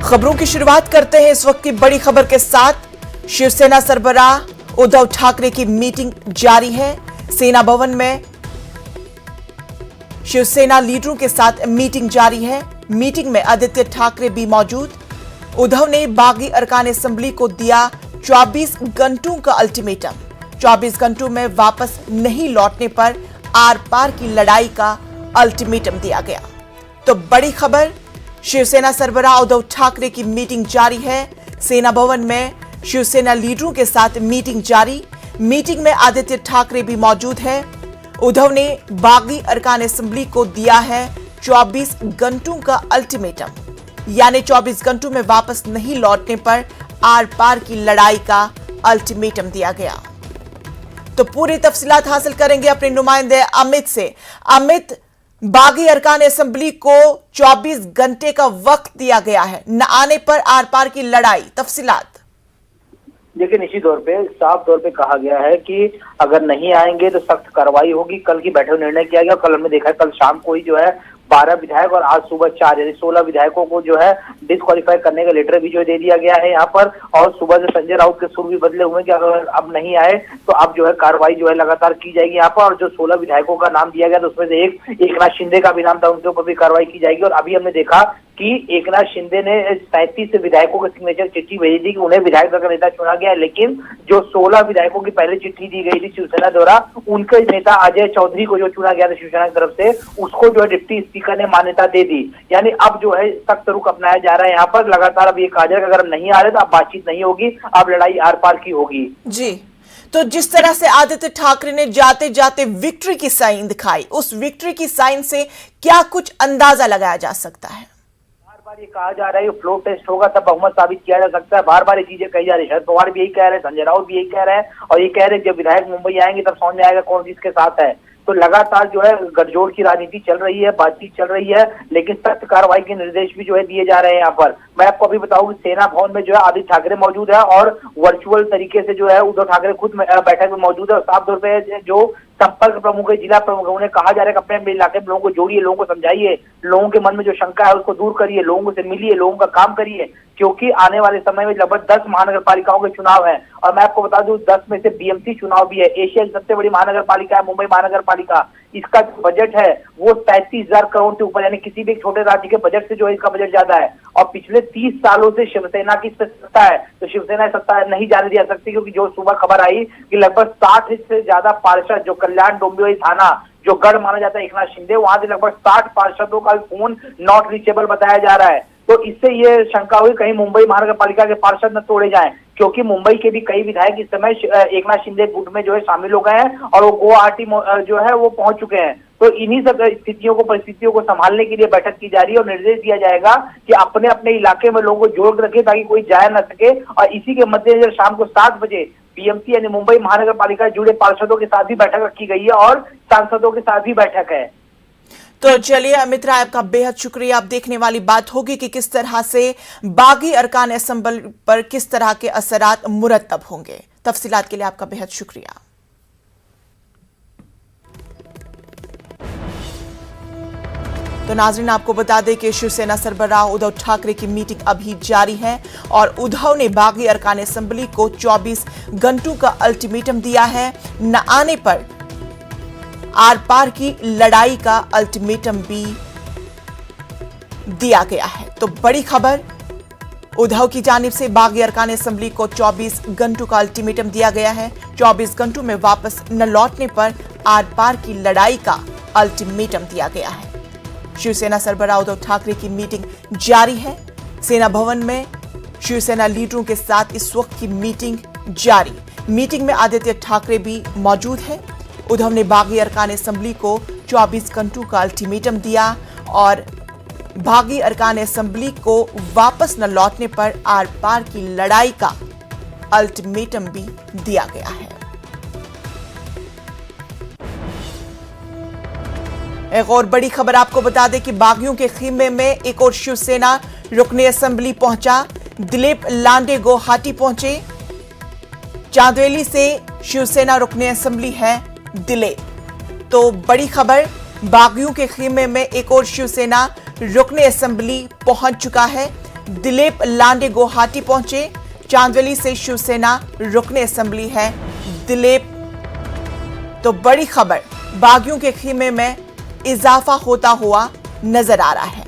खबरों की शुरुआत करते हैं इस वक्त की बड़ी खबर के साथ। शिवसेना सरबराह उद्धव ठाकरे की मीटिंग जारी है। सेना भवन में शिवसेना लीडरों के साथ मीटिंग जारी है। मीटिंग में आदित्य ठाकरे भी मौजूद। उद्धव ने बागी अरकान असेंबली को दिया 24 घंटों का अल्टीमेटम। 24 घंटों में वापस नहीं लौटने पर आर पार की लड़ाई का अल्टीमेटम दिया गया। तो बड़ी खबर, शिवसेना सरबराह उद्धव ठाकरे की मीटिंग जारी है। सेना भवन में शिवसेना लीडरों के साथ मीटिंग जारी। मीटिंग में आदित्य ठाकरे भी मौजूद है। उद्धव ने बागी अरकान असेंबली को दिया है 24 घंटों का अल्टीमेटम, यानी 24 घंटों में वापस नहीं लौटने पर आर पार की लड़ाई का अल्टीमेटम दिया गया। तो पूरी तफसीलात हासिल करेंगे अपने नुमाइंदे अमित से। अमित, बागी अरकान असेंबली को 24 घंटे का वक्त दिया गया है, न आने पर आर पार की लड़ाई, तफसीलात। देखिए, निश्चित तौर पे साफ तौर पे कहा गया है कि अगर नहीं आएंगे तो सख्त कार्रवाई होगी। कल की बैठक में निर्णय किया गया। कल हमने देखा है, कल शाम को ही जो है 12 विधायक और आज सुबह 4 यानी 16 विधायकों को जो है डिस्क्वालीफाई करने का लेटर भी जो दे दिया गया है यहाँ पर। और सुबह से संजय राउत के सुर भी बदले हुए कि अगर अब नहीं आए तो अब जो है कार्रवाई जो है लगातार की जाएगी यहाँ पर। और जो 16 विधायकों का नाम दिया गया तो उसमें से एकनाथ शिंदे का भी नाम था, उनके ऊपर भी कार्रवाई की जाएगी। और अभी हमने देखा कि एकनाथ शिंदे ने 37 विधायकों के सिग्नेचर चिट्ठी भेजी थी कि उन्हें विधायक दल का नेता चुना गया है। लेकिन जो 16 विधायकों की पहले चिट्ठी दी गई थी शिवसेना द्वारा, उनके नेता अजय चौधरी को जो चुना गया था शिवसेना की तरफ से, उसको जो है डिप्टी स्पीकर ने मान्यता दे दी। यानी अब जो है सख्त रुख अपनाया जा रहा है यहाँ पर। लगातार अब ये कहा जाएगा अगर हम नहीं आ रहे तो अब बातचीत नहीं होगी, अब लड़ाई आर पार की होगी। जी, तो जिस तरह से आदित्य ठाकरे ने जाते जाते विक्ट्री की साइन दिखाई, उस विक्ट्री की साइन से क्या कुछ अंदाजा लगाया जा सकता है? बार ये कहा जा रहा है फ्लो टेस्ट होगा तब बहुमत साबित किया जा सकता है। बार बार ये चीजें कही जा रही है। शरद पवार भी यही कह रहे हैं, संजय राउत भी यही कह रहे हैं और ये कह रहे हैं जब विधायक मुंबई आएंगे तब समझ में आएगा कौन किसके साथ है। तो लगातार जो है गठजोड़ की राजनीति चल रही है, बातचीत चल रही है, लेकिन सख्त कार्रवाई के निर्देश भी जो है दिए जा रहे हैं यहाँ पर। मैं आपको अभी बताऊं कि सेना भवन में जो है आदित्य ठाकरे मौजूद है और वर्चुअल तरीके से जो है उद्धव ठाकरे खुद बैठक में मौजूद है। और साफ तौर पे जो संपर्क प्रमुख है, जिला प्रमुख है, उन्हें कहा जा रहा है कि अपने इलाके में लोगों को जोड़िए, लोगों को समझाइए, लोगों के मन में जो शंका है उसको दूर करिए, लोगों से मिलिए, लोगों का काम करिए, क्योंकि आने वाले समय में लगभग 10 महानगर पालिकाओं के चुनाव है। और मैं आपको बता दूं 10 में से बीएमसी चुनाव भी है। एशिया की सबसे बड़ी महानगर पालिका है मुंबई महानगर पालिका। इसका जो बजट है वो 37,000 करोड़ से ऊपर, यानी किसी भी छोटे राज्य के बजट से जो है इसका बजट ज्यादा है। और पिछले 30 सालों से शिवसेना की सत्ता है, तो शिवसेना सत्ता नहीं जाने दिया सकती, क्योंकि जो सुबह खबर आई कि लगभग 60 से ज्यादा पार्षद, जो कल्याण डोंबिवली थाना जो गढ़ माना जाता है एकनाथ शिंदे, वहां से लगभग 60 पार्षदों का फोन नॉट रीचेबल बताया जा रहा है। तो इससे ये शंका हुई कहीं मुंबई महानगर पालिका के पार्षद न तोड़े जाएं, क्योंकि मुंबई के भी कई विधायक इस समय एकनाथ शिंदे गुट में जो है शामिल हो गए हैं और वो गुवाहाटी जो है वो पहुंच चुके हैं। तो इन्हीं सब परिस्थितियों को संभालने के लिए बैठक की जा रही है और निर्देश दिया जाएगा कि अपने अपने इलाके में लोगों को जोड़ रखे ताकि कोई जाए न सके। और इसी के मद्देनजर शाम को 7 बजे बीएमसी यानी मुंबई महानगर पालिका से जुड़े पार्षदों के साथ भी बैठक रखी गई है और सांसदों के साथ भी बैठक है। तो चलिए अमित राय, आपका बेहद शुक्रिया। अब देखने वाली बात होगी कि किस तरह से बागी अरकान असेंबली पर किस तरह के असरात मुरतब होंगे। तफसीलात के लिए आपका बेहद शुक्रिया। तो नाज़रीन, आपको बता दें कि शिवसेना सरबराह उद्धव ठाकरे की मीटिंग अभी जारी है और उद्धव ने बागी अरकान असेंबली को 24 घंटों का अल्टीमेटम दिया है। न आने पर आर पार की लड़ाई का अल्टीमेटम भी दिया गया है। तो बड़ी खबर, उद्धव की जानिब से बागी अरकान असेंबली को 24 घंटों का अल्टीमेटम दिया गया है। 24 घंटों में वापस न लौटने पर आर पार की लड़ाई का अल्टीमेटम दिया गया है। शिवसेना सरबराह उद्धव ठाकरे की मीटिंग जारी है। सेना भवन में शिवसेना लीडरों के साथ इस वक्त की मीटिंग जारी। मीटिंग में आदित्य ठाकरे भी मौजूद है। उद्धव ने बागी अरकान असेंबली को 24 घंटों का अल्टीमेटम दिया और बागी अरकान असेंबली को वापस न लौटने पर आर पार की लड़ाई का अल्टीमेटम भी दिया गया है। एक और बड़ी खबर आपको बता दें कि बागियों के खीमे में एक और शिवसेना रुकने असेंबली पहुंचा। दिलीप लांडे गुवाहाटी पहुंचे। चांदवेली से शिवसेना रुकने असेंबली है दिलीप। तो बड़ी खबर, बागियों के खीमे में एक और शिवसेना रुकने असेंबली पहुंच चुका है। दिलीप लांडे गुवाहाटी पहुंचे। चांदवली से शिवसेना रुकने असेंबली है दिलीप। तो बड़ी खबर, बागियों के खीमे में इजाफा होता हुआ नजर आ रहा है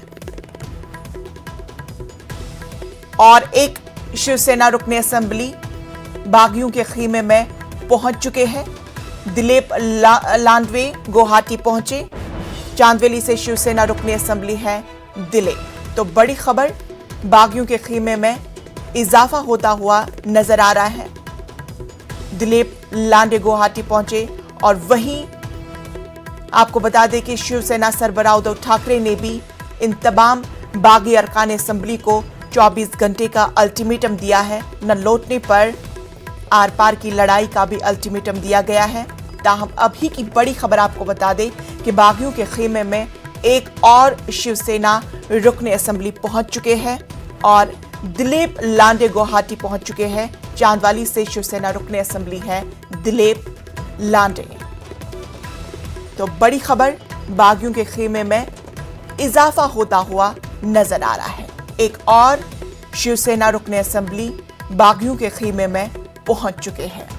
और एक शिवसेना रुकने असेंबली बागियों के खीमे में पहुंच चुके हैं। दिलीप लांडवे गुवाहाटी पहुंचे। चांदवली से शिवसेना रुकने असेंबली है दिलीप। तो बड़ी खबर, बागियों के खीमे में इजाफा होता हुआ नजर आ रहा है। दिलीप लांडे गुवाहाटी पहुंचे और वहीं आपको बता दें कि शिवसेना सरबराह उद्धव ठाकरे ने भी इन तमाम बागी अरकान असेंबली को 24 घंटे का अल्टीमेटम दिया है। न लौटने पर आर पार की लड़ाई का भी अल्टीमेटम दिया गया है। ताहम अभी की बड़ी खबर आपको बता दें कि बागियों के खेमे में एक और शिवसेना रुकने असेंबली पहुंच चुके हैं और दिलीप लांडे गुवाहाटी पहुंच चुके हैं। चांदवाली से शिवसेना रुकने असेंबली है दिलीप लांडे। तो बड़ी खबर, बागियों के खेमे में इजाफा होता हुआ नजर आ रहा है। एक और शिवसेना रुकने असेंबली बागियों के खेमे में पहुंच चुके हैं।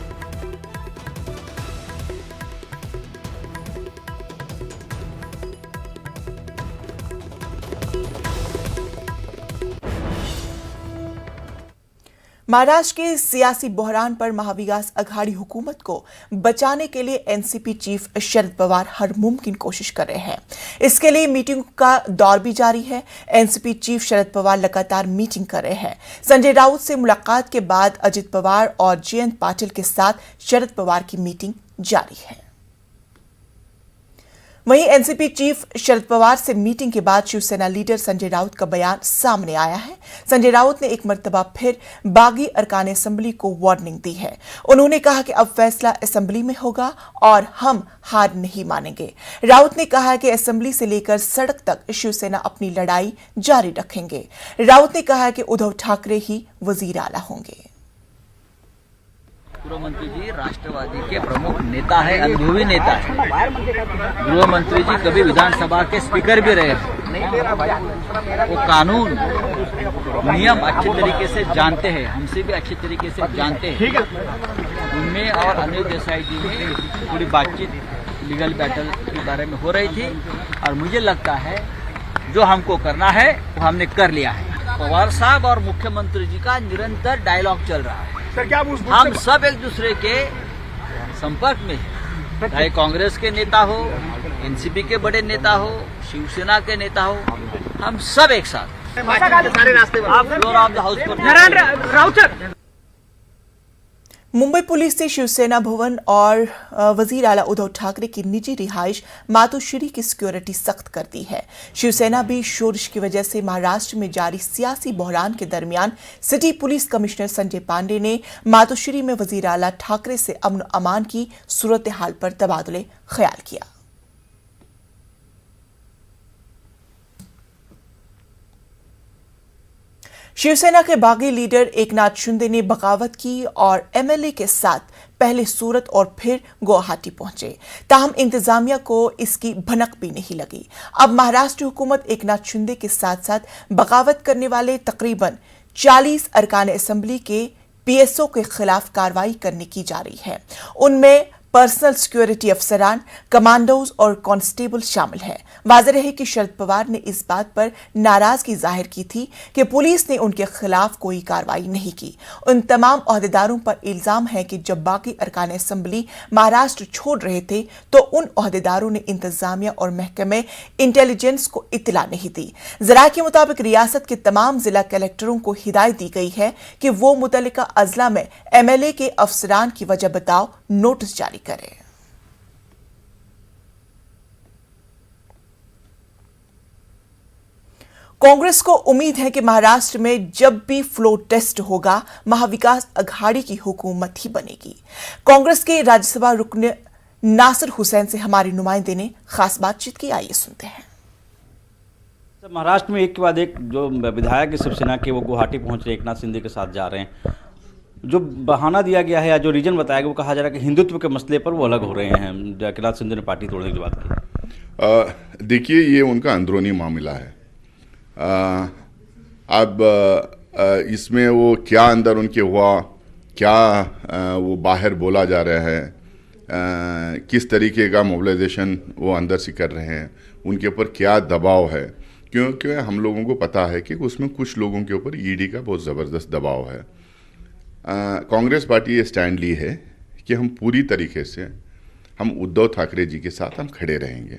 महाराष्ट्र के सियासी बहरान पर महाविकास अघाड़ी हुकूमत को बचाने के लिए एनसीपी चीफ शरद पवार हर मुमकिन कोशिश कर रहे हैं। इसके लिए मीटिंग का दौर भी जारी है। एनसीपी चीफ शरद पवार लगातार मीटिंग कर रहे हैं। संजय राउत से मुलाकात के बाद अजित पवार और जयंत पाटिल के साथ शरद पवार की मीटिंग जारी है। वहीं एनसीपी चीफ शरद पवार से मीटिंग के बाद शिवसेना लीडर संजय राउत का बयान सामने आया है। संजय राउत ने एक मर्तबा फिर बागी अरकान असेंबली को वार्निंग दी है। उन्होंने कहा कि अब फैसला असेंबली में होगा और हम हार नहीं मानेंगे। राउत ने कहा कि असेंबली से लेकर सड़क तक शिवसेना अपनी लड़ाई जारी रखेंगे। राउत ने कहा कि उद्धव ठाकरे ही वजीर आला होंगे। गृह मंत्री जी राष्ट्रवादी के प्रमुख नेता है, अनुभवी नेता है। गृह मंत्री जी कभी विधानसभा के स्पीकर भी रहे हैं। वो कानून नियम अच्छे तरीके से जानते हैं, हमसे भी अच्छे तरीके से जानते हैं। उनमें और अनिल देसाई जी में पूरी बातचीत लीगल बैटल के बारे में हो रही थी और मुझे लगता है जो हमको करना है वो हमने कर लिया है। पवार साहब और मुख्यमंत्री जी का निरंतर डायलॉग चल रहा है। सर, क्या हम सब एक दूसरे के संपर्क में हैं। चाहे कांग्रेस के नेता हो, एनसीपी के बड़े नेता हो, शिवसेना के नेता हो, हम सब एक साथ सारे रास्ते हाउस। मुंबई पुलिस ने शिवसेना भवन और वजीर आला उद्धव ठाकरे की निजी रिहाइश मातोश्री की सिक्योरिटी सख्त कर दी है। शिवसेना भी शोरश की वजह से महाराष्ट्र में जारी सियासी बहरान के दरमियान city police commissioner Sanjay Pande ने मातोश्री में वजीर आला ठाकरे से अमन अमान की सूरत हाल पर तबादले ख्याल किया। शिवसेना के बागी लीडर एकनाथ शिंदे ने बगावत की और एमएलए के साथ पहले सूरत और फिर गुवाहाटी पहुंचे। ताहम इंतजामिया को इसकी भनक भी नहीं लगी। अब महाराष्ट्र हुकूमत एकनाथ शिंदे के साथ साथ बगावत करने वाले तकरीबन 40 अरकान असेंबली के पीएसओ के खिलाफ कार्रवाई करने की जा रही है। उनमें पर्सनल सिक्योरिटी अफसरान, कमांडोज और कांस्टेबल शामिल हैं। वाज़ेह रहे कि शरद पवार ने इस बात पर नाराजगी जाहिर की थी कि पुलिस ने उनके खिलाफ कोई कार्रवाई नहीं की। उन तमाम ओहदेदारों पर इल्जाम है कि जब बाकी अरकान असेंबली महाराष्ट्र छोड़ रहे थे तो उन ओहदेदारों ने इंतजामिया और महकमे इंटेलिजेंस को इत्तला नहीं दी। जरा के मुताबिक रियासत के तमाम जिला कलेक्टरों को हिदायत दी गई है कि वो मुतल्लिका अजला में एमएलए के अफसरान की वजह बताओ नोटिस जारी करें। कांग्रेस को उम्मीद है कि महाराष्ट्र में जब भी फ्लोर टेस्ट होगा महाविकास अघाड़ी की हुकूमत ही बनेगी। कांग्रेस के राज्यसभा रुकन नासिर हुसैन से हमारे नुमाइंदे ने खास बातचीत की, आइए सुनते हैं। महाराष्ट्र में एक के बाद एक जो विधायक शिवसेना के वो गुवाहाटी पहुंच रहे, एकनाथ शिंदे के साथ जा रहे हैं। जो बहाना दिया गया है या जो रीजन बताया गया वो कहा जा रहा है कि हिंदुत्व के मसले पर वो अलग हो रहे हैं। एकनाथ शिंदे ने पार्टी तोड़ने की बात की। देखिए, ये उनका अंदरूनी मामला है। अब इसमें वो क्या अंदर उनके हुआ, क्या वो बाहर बोला जा रहा है, किस तरीके का मोबिलाइजेशन वो अंदर से कर रहे हैं, उनके ऊपर क्या दबाव है, क्योंकि हम लोगों को पता है कि उसमें कुछ लोगों के ऊपर ईडी का बहुत ज़बरदस्त दबाव है। कांग्रेस पार्टी ये स्टैंड ली है कि हम पूरी तरीके से हम उद्धव ठाकरे जी के साथ हम खड़े रहेंगे।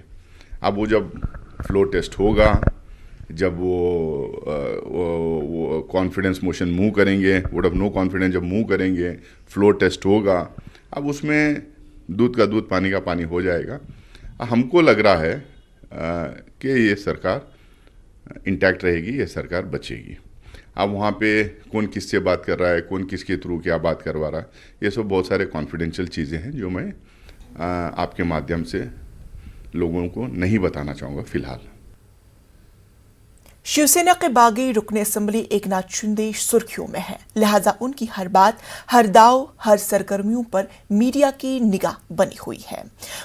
अब वो जब फ्लोर टेस्ट होगा, जब वो कॉन्फिडेंस मोशन मूव करेंगे, वोट ऑफ नो कॉन्फिडेंस जब मूव करेंगे, फ्लोर टेस्ट होगा, अब उसमें दूध का दूध पानी का पानी हो जाएगा। हमको लग रहा है कि ये सरकार इंटैक्ट रहेगी, ये सरकार बचेगी। अब वहाँ पे कौन किससे बात कर रहा है, कौन किसके थ्रू क्या बात करवा रहा है, ये सब बहुत सारे कॉन्फिडेंशियल चीज़ें हैं जो मैं आपके माध्यम से लोगों को नहीं बताना चाहूँगा फिलहाल। शिवसेना के बागी रुकने असेंबली एकनाथ शिंदे सुर्खियों में है, लिहाजा उनकी हर बात, हर दाव, हर सरगर्मियों पर मीडिया की निगाह बनी हुई है।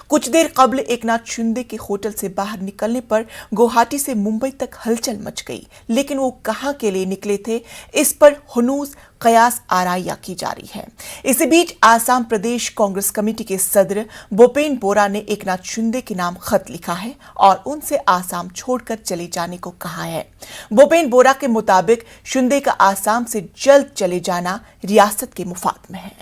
कुछ देर कबल एकनाथ शिंदे के होटल से बाहर निकलने पर गुवाहाटी से मुंबई तक हलचल मच गई, लेकिन वो कहां के लिए निकले थे, इस पर हुनूस कयास आराइया की जा रही है। इसी बीच आसाम प्रदेश कांग्रेस कमेटी के सदर भूपेन बोरा ने एकनाथ शिंदे के नाम खत लिखा है और उनसे आसाम छोड़कर चले जाने को कहा है। भूपेन बोरा के मुताबिक शिंदे का आसाम से जल्द चले जाना रियासत के मुफाद में है।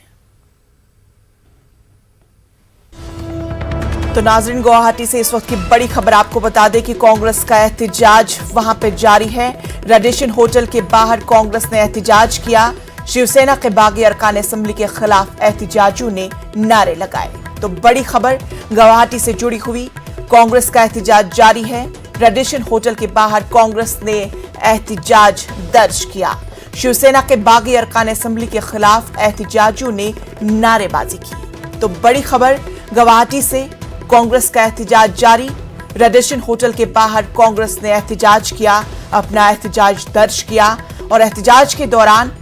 तो नाज़रीन, गुवाहाटी से इस वक्त की बड़ी खबर आपको बता दें कि कांग्रेस का एहतजाज वहां पे जारी है। रेडिशन होटल के बाहर कांग्रेस ने एहतजाज किया। शिवसेना के बागी अरकान असेंबली के खिलाफ एहतजाजियों ने नारे लगाए। तो बड़ी खबर गुवाहाटी से जुड़ी हुई, कांग्रेस का एहतजाज जारी है। रेडिशन होटल के बाहर कांग्रेस ने एहतजाज दर्ज किया। शिवसेना के बागी अरकान असेंबली के खिलाफ एहतजाजियों ने नारेबाजी की। तो बड़ी खबर गुवाहाटी से, कांग्रेस का एहतजाज जारी। रेडिशन होटल के बाहर कांग्रेस ने एहतजाज किया, अपना एहतजाज दर्ज किया और एहतजाज के दौरान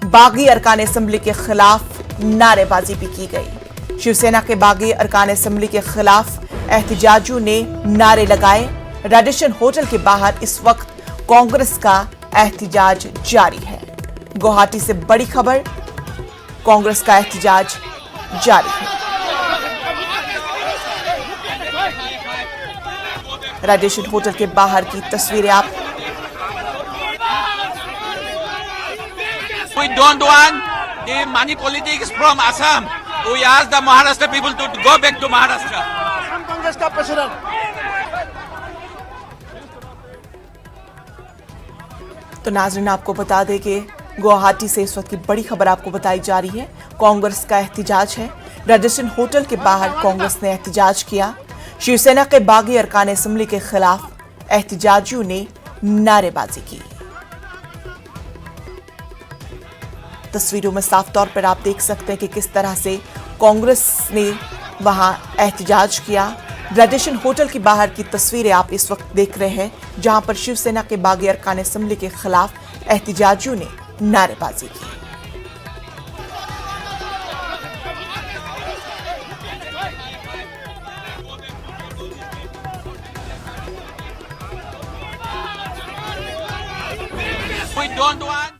बागी अरकान असेंबली के खिलाफ नारेबाजी भी की गई। शिवसेना के बागी अरकान असेंबली के खिलाफ एहतजाजियों ने नारे लगाए। रेडिशन होटल के बाहर इस वक्त कांग्रेस का एहतजाज जारी है। गुवाहाटी से बड़ी खबर, कांग्रेस का एहतजाज जारी है। रेडिशन होटल के बाहर की तस्वीरें आप। We don't want the money politics from Assam. We ask the Maharashtra people to go back to Maharashtra. Assam Congress का president. तो नाज़रीन, आपको बता दें कि गुवाहाटी से इस वक्त की बड़ी खबर आपको बताई जा रही है। कांग्रेस का एहतजाज है। रेडिशन होटल के बाहर कांग्रेस ने एहतजाज किया। शिवसेना के बागी अरकान असेंबली के खिलाफ एहतजाजियों ने नारेबाजी की। तस्वीरों में साफ तौर पर आप देख सकते हैं कि किस तरह से कांग्रेस ने वहां एहतजाज किया। रेडिशन होटल के बाहर की तस्वीरें आप इस वक्त देख रहे हैं, जहां पर शिवसेना के बागी अरकान असेंबली के खिलाफ एहतजाजियों ने नारेबाजी की। We don't want.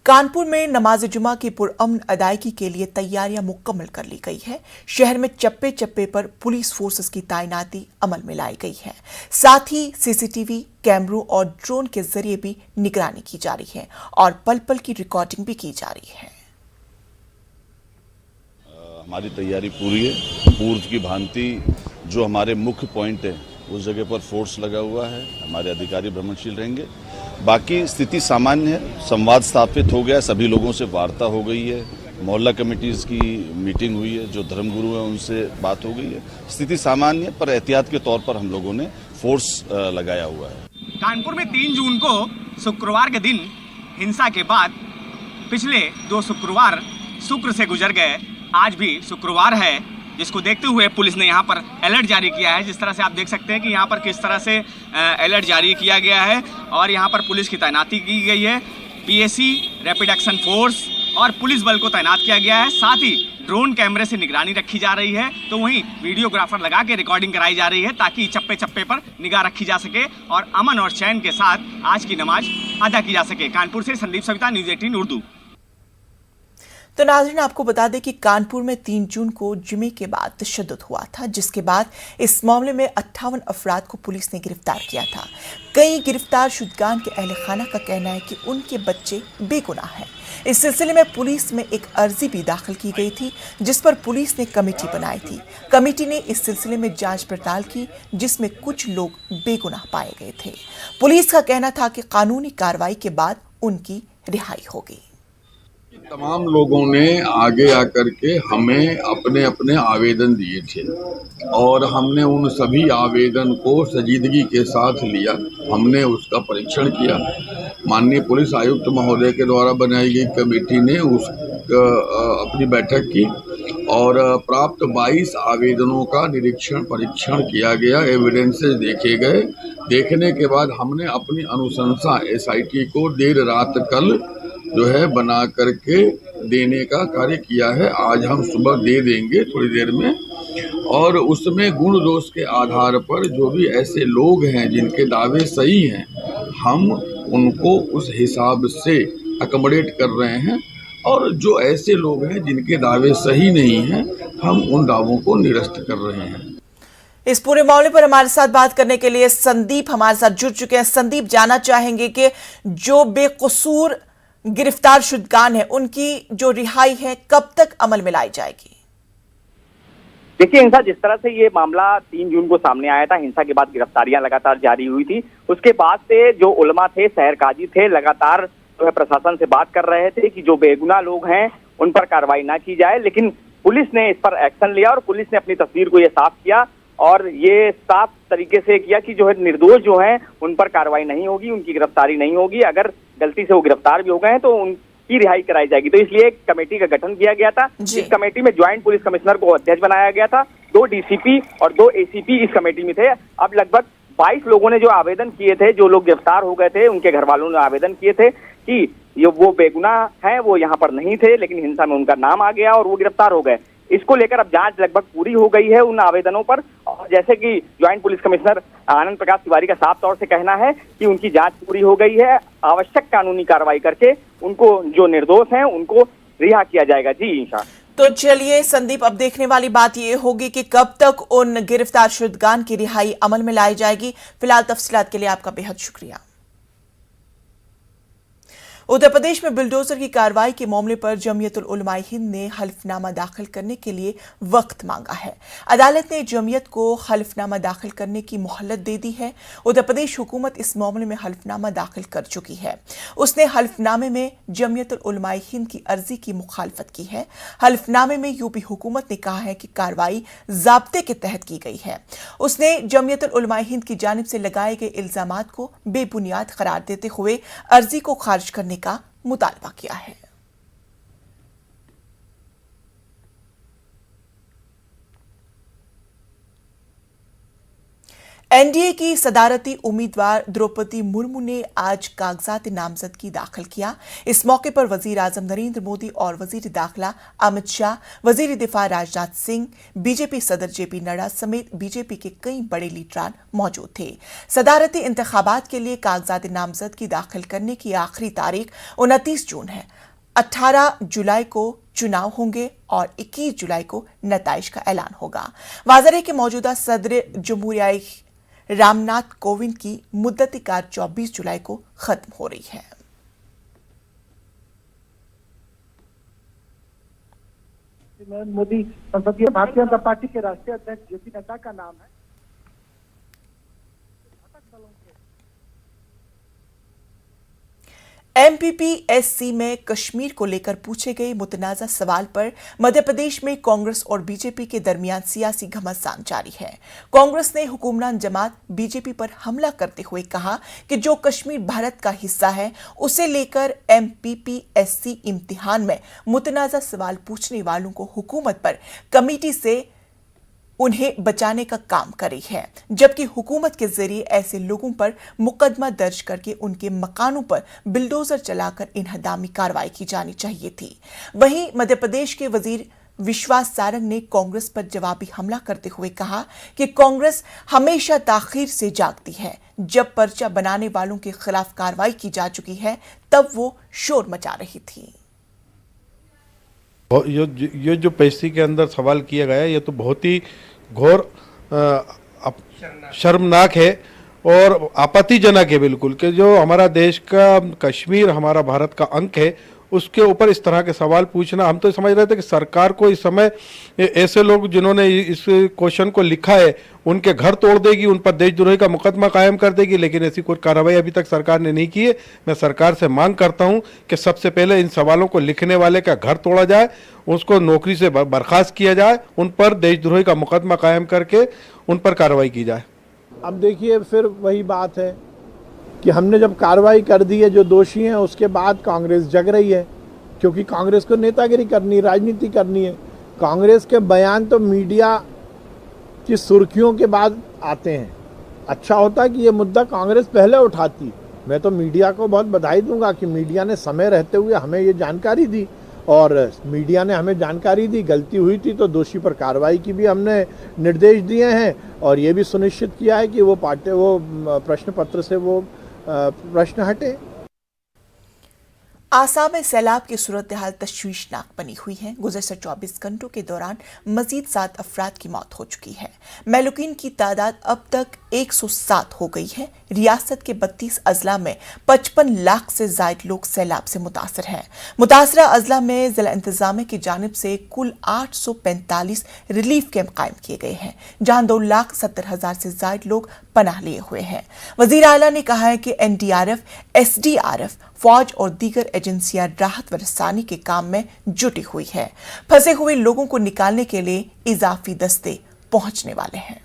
कानपुर में नमाज जुमा की पुरअमन अदायगी के लिए तैयारियां मुकम्मल कर ली गई है। शहर में चप्पे चप्पे पर पुलिस फोर्सेस की तैनाती अमल में लाई गई है। साथ ही सीसीटीवी कैमरों और ड्रोन के जरिए भी निगरानी की जा रही है और पल पल की रिकॉर्डिंग भी की जा रही है। हमारी तैयारी पूरी है। पूर्व की भांति जो हमारे मुख्य पॉइंट है उस जगह पर फोर्स लगा हुआ है। हमारे अधिकारी भ्रमणशील रहेंगे। बाकी स्थिति सामान्य है। संवाद स्थापित हो गया, सभी लोगों से वार्ता हो गई है, मोहल्ला कमेटीज की मीटिंग हुई है, जो धर्मगुरु हैं उनसे बात हो गई है। स्थिति सामान्य है, पर एहतियात के तौर पर हम लोगों ने फोर्स लगाया हुआ है। कानपुर में 3 जून को शुक्रवार के दिन हिंसा के बाद पिछले 2 शुक्रवार शुक्र से गुजर गए। आज भी शुक्रवार है, जिसको देखते हुए पुलिस ने यहाँ पर अलर्ट जारी किया है। जिस तरह से आप देख सकते हैं कि यहाँ पर किस तरह से अलर्ट जारी किया गया है और यहाँ पर पुलिस की तैनाती की गई है। पीएसी, रैपिड एक्शन फोर्स और पुलिस बल को तैनात किया गया है। साथ ही ड्रोन कैमरे से निगरानी रखी जा रही है, तो वहीं वीडियोग्राफर लगा के रिकॉर्डिंग कराई जा रही है ताकि चप्पे चप्पे पर निगाह रखी जा सके और अमन और चैन के साथ आज की नमाज अदा की जा सके। कानपुर से संदीप सविता, न्यूज़ 18 उर्दू। तो नाज़रीन, आपको बता दें कि कानपुर में 3 जून को जुमे के बाद तशद्दुद हुआ था, जिसके बाद इस मामले में 58 अफराद को पुलिस ने गिरफ्तार किया था। कई गिरफ्तार शुदगान के अहले खाना का कहना है कि उनके बच्चे बेगुनाह हैं। इस सिलसिले में पुलिस में एक अर्जी भी दाखिल की गई थी, जिस पर पुलिस ने कमेटी बनाई थी। कमेटी ने इस सिलसिले में जांच पड़ताल की, जिसमें कुछ लोग बेगुनाह पाए गए थे। पुलिस का कहना था कि कानूनी कार्रवाई के बाद उनकी रिहाई होगी। तमाम लोगों ने आगे आकर के हमें अपने अपने आवेदन दिए थे और हमने उन सभी आवेदन को संजीदगी के साथ लिया। हमने उसका परीक्षण किया। माननीय पुलिस आयुक्त महोदय के द्वारा बनाई गई कमेटी ने अपनी बैठक की और प्राप्त 22 आवेदनों का निरीक्षण परीक्षण किया गया। एविडेंसेस देखे गए। देखने के बाद हमने अपनी अनुशंसा SIT को देर रात कल जो है बना करके देने का कार्य किया है। आज हम सुबह दे देंगे थोड़ी देर में और उसमें गुण दोष के आधार पर जो भी ऐसे लोग हैं जिनके दावे सही हैं, हम उनको उस हिसाब से अकोमोडेट कर रहे हैं और जो ऐसे लोग हैं जिनके दावे सही नहीं हैं, हम उन दावों को निरस्त कर रहे हैं। इस पूरे मामले पर हमारे साथ बात करने के लिए संदीप हमारे साथ जुड़ चुके हैं। संदीप, जानना चाहेंगे कि जो बेकसूर गिरफ्तार शुदगान है, उनकी जो रिहाई है कब तक अमल में लाई जाएगी? देखिए हिंसा, जिस तरह से ये मामला 3 जून को सामने आया था, हिंसा के बाद गिरफ्तारियां लगातार जारी हुई थी। उसके बाद से जो उलमा थे, शहर काजी थे, लगातार जो है प्रशासन से बात कर रहे थे कि जो बेगुनाह लोग हैं उन पर कार्रवाई ना की जाए, लेकिन पुलिस ने इस पर एक्शन लिया और पुलिस ने अपनी तस्वीर को ये साफ किया और ये साफ तरीके से किया कि जो है निर्दोष जो हैं उन पर कार्रवाई नहीं होगी, उनकी गिरफ्तारी नहीं होगी। अगर गलती से वो गिरफ्तार भी हो गए हैं तो उनकी रिहाई कराई जाएगी। तो इसलिए एक कमेटी का गठन किया गया था। इस कमेटी में ज्वाइंट पुलिस कमिश्नर को अध्यक्ष बनाया गया था। 2 DCP और 2 ACP इस कमेटी में थे। अब लगभग 22 लोगों ने जो आवेदन किए थे, जो लोग गिरफ्तार हो गए थे, उनके घर वालों ने आवेदन किए थे कि वो बेगुनाह हैं, वो यहाँ पर नहीं थे, लेकिन हिंसा में उनका नाम आ गया और वो गिरफ्तार हो गए। इसको लेकर अब जांच लगभग पूरी हो गई है उन आवेदनों पर और जैसे कि joint police commissioner Anand Prakash Tiwari का साफ तौर से कहना है कि उनकी जांच पूरी हो गई है। आवश्यक कानूनी कार्रवाई करके उनको, जो निर्दोष हैं, उनको रिहा किया जाएगा। जी ईशा। तो चलिए संदीप, अब देखने वाली बात ये होगी कि कब तक उन गिरफ्तार शुदगान की रिहाई अमल में लाई जाएगी। फिलहाल तफसीलात के लिए आपका बेहद शुक्रिया। उत्तर प्रदेश में बुलडोजर की कार्रवाई के मामले पर जमीयतुल उलमा हिंद ने हल्फनामा दाखिल करने के लिए वक्त मांगा है। अदालत ने जमीयत को हल्फनामा दाखिल करने की मोहलत दे दी है। उत्तर प्रदेश हुकूमत इस मामले में हल्फनामा दाखिल कर चुकी है। उसने हल्फनामे में जमीयतुल उलमा हिंद की अर्जी की मुखालफत की है। हल्फनामे में यूपी हुकूमत ने कहा है कि कार्रवाई ज़ाब्ते के तहत की गई है। उसने जमीयतुल उलमा हिंद की जानिब से लगाए गए इल्जामात को बेबुनियाद करार देते हुए अर्जी को खारिज करने का मुतालबा किया है। एनडीए की सदारती उम्मीदवार द्रौपदी मुर्मू ने आज कागजात नामजदगी दाखिल किया। इस मौके पर वजीर आजम नरेंद्र मोदी और वजीर दाखिला अमित शाह, वजीर दिफा राजनाथ सिंह, बीजेपी सदर जेपी नड्डा समेत बीजेपी के कई बड़े लीडरान मौजूद थे। सदारती इंतखाबात के लिए कागजात नामजदगी दाखिल करने की आखिरी तारीख 29 जून है। 18 जुलाई को चुनाव होंगे और 21 जुलाई को नताइज का ऐलान होगा। वाज़ेह है कि मौजूदा सदर जमहूरिया रामनाथ कोविंद की मुद्दती कार 24 जुलाई को खत्म हो रही है। नरेंद्र मोदी संसदीय भारतीय जनता पार्टी के राष्ट्रीय अध्यक्ष जेपी नड्डा का नाम है। MPPSC में कश्मीर को लेकर पूछे गए मुतनाज़ा सवाल पर मध्य प्रदेश में कांग्रेस और बीजेपी के दरमियान सियासी घमासान जारी है। कांग्रेस ने हुकुमरान जमात बीजेपी पर हमला करते हुए कहा कि जो कश्मीर भारत का हिस्सा है, उसे लेकर MPPSC इम्तिहान में मुतनाज़ा सवाल पूछने वालों को हुकूमत पर कमेटी से उन्हें बचाने का काम करी है, जबकि हुकूमत के जरिए ऐसे लोगों पर मुकदमा दर्ज करके उनके मकानों पर बिल्डोजर चलाकर इन्हदामी कार्रवाई की जानी चाहिए थी। वहीं मध्य प्रदेश के वजीर विश्वास सारंग ने कांग्रेस पर जवाबी हमला करते हुए कहा कि कांग्रेस हमेशा ताखीर से जागती है। जब पर्चा बनाने वालों के खिलाफ कार्रवाई की जा चुकी है तब वो शोर मचा रही थी। ये जो पेशी के अंदर सवाल किया गया ये तो बहुत ही घोर शर्मनाक है और आपत्तिजनक है बिल्कुल, कि जो हमारा देश का कश्मीर हमारा भारत का अंग है उसके ऊपर इस तरह के सवाल पूछना। हम तो समझ रहे थे कि सरकार को इस समय ऐसे लोग जिन्होंने इस क्वेश्चन को लिखा है उनके घर तोड़ देगी, उन पर देशद्रोही का मुकदमा कायम कर देगी, लेकिन ऐसी कोई कार्रवाई अभी तक सरकार ने नहीं की है। मैं सरकार से मांग करता हूं कि सबसे पहले इन सवालों को लिखने वाले का घर तोड़ा जाए, उसको नौकरी से बर्खास्त किया जाए, उन पर देशद्रोही का मुकदमा कायम करके उन पर कार्रवाई की जाए। अब देखिए फिर वही बात है कि हमने जब कार्रवाई कर दी है जो दोषी हैं, उसके बाद कांग्रेस जग रही है, क्योंकि कांग्रेस को नेतागिरी करनी, राजनीति करनी है। कांग्रेस के बयान तो मीडिया की सुर्खियों के बाद आते हैं। अच्छा होता कि ये मुद्दा कांग्रेस पहले उठाती। मैं तो मीडिया को बहुत बधाई दूंगा कि मीडिया ने समय रहते हुए हमें ये जानकारी दी, और मीडिया ने हमें जानकारी दी, गलती हुई थी तो दोषी पर कार्रवाई की भी हमने निर्देश दिए हैं, और ये भी सुनिश्चित किया है कि वो प्रश्न पत्र से वो प्रश्न हटे। आसाम में सैलाब की सूरत हाल तशवीशनाक बनी हुई है। गुज़श्ता 24 घंटों के दौरान मजीद 7 अफराद की मौत हो चुकी है। महलूकीन की तादाद अब तक 107 हो गई है। रियासत के 32 अजला में 55 लाख से ज्यादा लोग सैलाब से मुतासर हैं। मुतासरा अजला में जिला इंतजामिया की जानिब से कुल 845 रिलीफ कैंप कायम किए गए हैं, जहां 2,70,000 से ज्यादा लोग पनाह लिए हुए हैं। वजीर आला ने कहा है कि NDRF, SDRF, फौज और दीगर एजेंसियां राहत व रसानी के काम में जुटी हुई है। फंसे हुए लोगों को निकालने के लिए इजाफी दस्ते पहुंचने वाले हैं।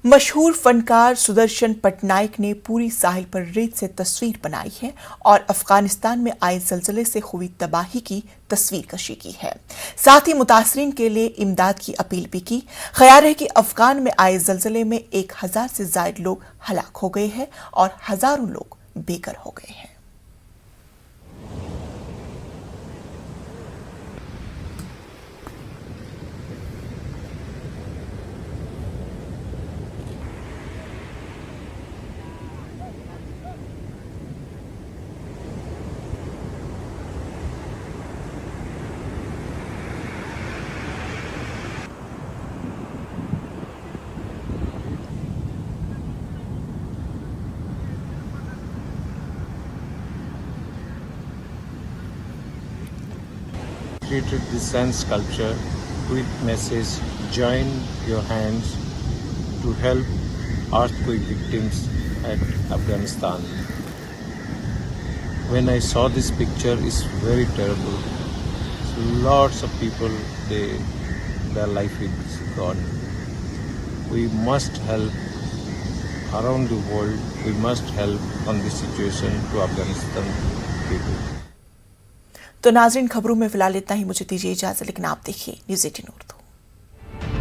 मशहूर फनकार सुदर्शन पटनायक ने पूरी साहिल पर रेत से तस्वीर बनाई है और अफगानिस्तान में आए ज़लज़ले से हुई तबाही की तस्वीर कशी की है। साथ ही मुतासरीन के लिए इमदाद की अपील भी की। ख्याल है कि अफगान में आए ज़लज़ले में 1000 से ज़ायद लोग हलाक हो गए हैं और हजारों लोग बेघर हो गए हैं। Created this sand sculpture with message, join your hands to help earthquake victims at Afghanistan. When I saw this picture, it's very terrible. So lots of people, their life is gone. We must help around the world. We must help on this situation to Afghanistan people. तो नाज़रीन, खबरों में फिलहाल इतना ही। मुझे दीजिए इजाजत, लेकिन आप देखिए न्यूज़ 18 उर्दू।